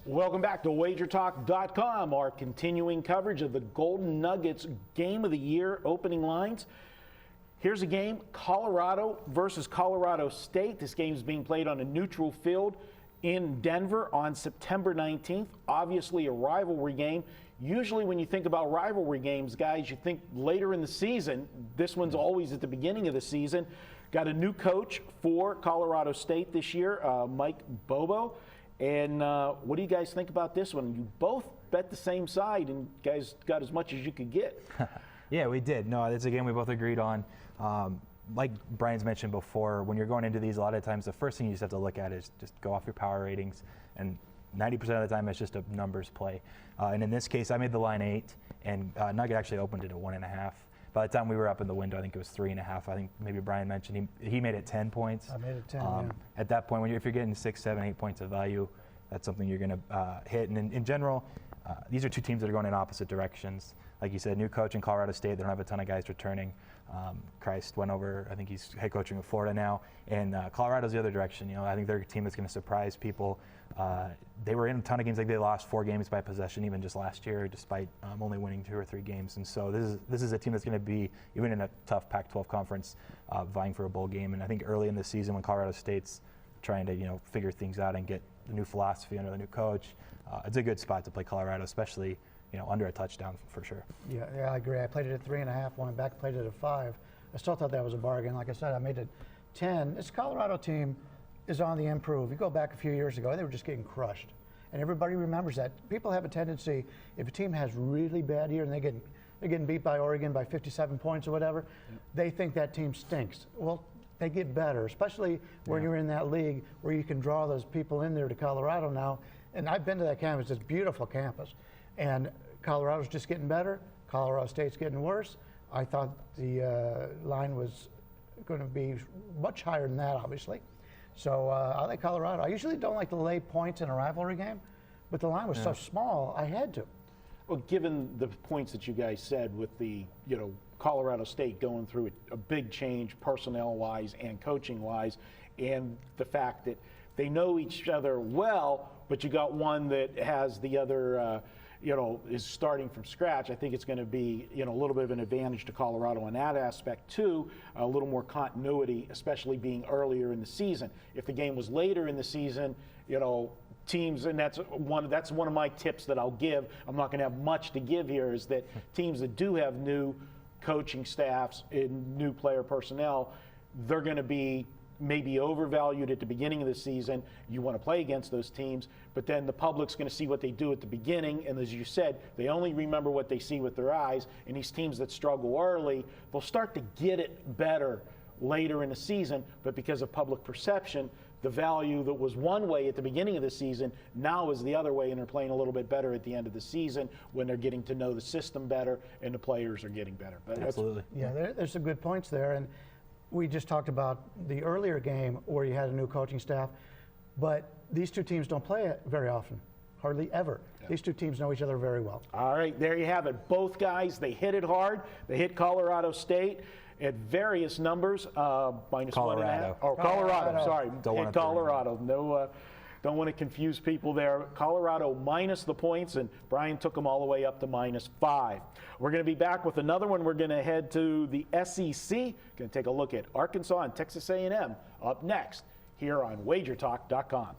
Welcome back to WagerTalk.com, our continuing coverage of the Golden Nuggets Game of the Year opening lines. Here's a game, Colorado versus Colorado State. This game is being played on a neutral field in Denver on September 19th. Obviously a rivalry game. Usually when you think about rivalry games, guys, you think later in the season. This one's always at the beginning of the season. Got a new coach for Colorado State this year, Mike Bobo. And what do you guys think about this one? You both bet the same side, and guys got as much as you could get. Yeah, we did. No, it's a game we both agreed on. Like Brian's mentioned before, when you're going into these, a lot of times the first thing you just have to look at is just go off your power ratings, and 90% of the time it's just a numbers play. And in this case, I made the line 8, and Nugget actually opened it at 1.5. By the time we were up in the window, I think it was 3.5. I think maybe Brian mentioned he made it 10 points. I made it 10, yeah. At that point, if you're getting 6, 7, 8 points of value, that's something you're going to hit. And in general, these are two teams that are going in opposite directions. Like you said, new coach in Colorado State. They don't have a ton of guys returning. Christ went over. I think he's head coaching with Florida now. And Colorado's the other direction. I think they're a team that's going to surprise people. They were in a ton of games. Like they lost 4 games by possession even just last year, despite only winning 2 or 3 games. And so this is a team that's going to be, even in a tough Pac-12 conference, vying for a bowl game. And I think early in the season, when Colorado State's trying to figure things out and get the new philosophy under the new coach, it's a good spot to play Colorado, especially under a touchdown for sure. Yeah, I agree. I played it at 3.5, went back, played it at 5. I still thought that was a bargain. Like I said, I made it 10. This Colorado team is on the improve. You go back a few years ago, they were just getting crushed. And everybody remembers that. People have a tendency, if a team has really bad year and they're getting beat by Oregon by 57 points or whatever, they think that team stinks. Well, they get better, especially when you're in that league where you can draw those people in there to Colorado now. And I've been to that campus, it's a beautiful campus. And Colorado's just getting better. Colorado State's getting worse. I thought the line was going to be much higher than that, obviously. So I like Colorado. I usually don't like to lay points in a rivalry game, but the line was so small, I had to. Well, given the points that you guys said with the, Colorado State going through a big change personnel-wise and coaching-wise, and the fact that they know each other well, but you got one that has the other, is starting from scratch. I think it's going to be, a little bit of an advantage to Colorado in that aspect too, a little more continuity, especially being earlier in the season. If the game was later in the season, teams, and that's one of my tips that I'll give. I'm not going to have much to give here, is that teams that do have new coaching staffs and new player personnel, they're going to be maybe overvalued at the beginning of the season. You want to play against those teams, but then the public's going to see what they do at the beginning, and as you said, they only remember what they see with their eyes, and these teams that struggle early, they'll start to get it better later in the season, but because of public perception, the value that was one way at the beginning of the season now is the other way, and they're playing a little bit better at the end of the season when they're getting to know the system better and the players are getting better. But absolutely. Yeah, there's some good points there. And we just talked about the earlier game where you had a new coaching staff, but these two teams don't play it very often, hardly ever. Yeah. These two teams know each other very well. All right, there you have it. Both guys, they hit it hard. They hit Colorado State at various numbers, minus Colorado. 1.5. Oh, Colorado, sorry. Hit Colorado. No, don't want to confuse people there. Colorado minus the points, and Brian took them all the way up to -5. We're going to be back with another one. We're going to head to the SEC. Going to take a look at Arkansas and Texas A&M up next here on WagerTalk.com.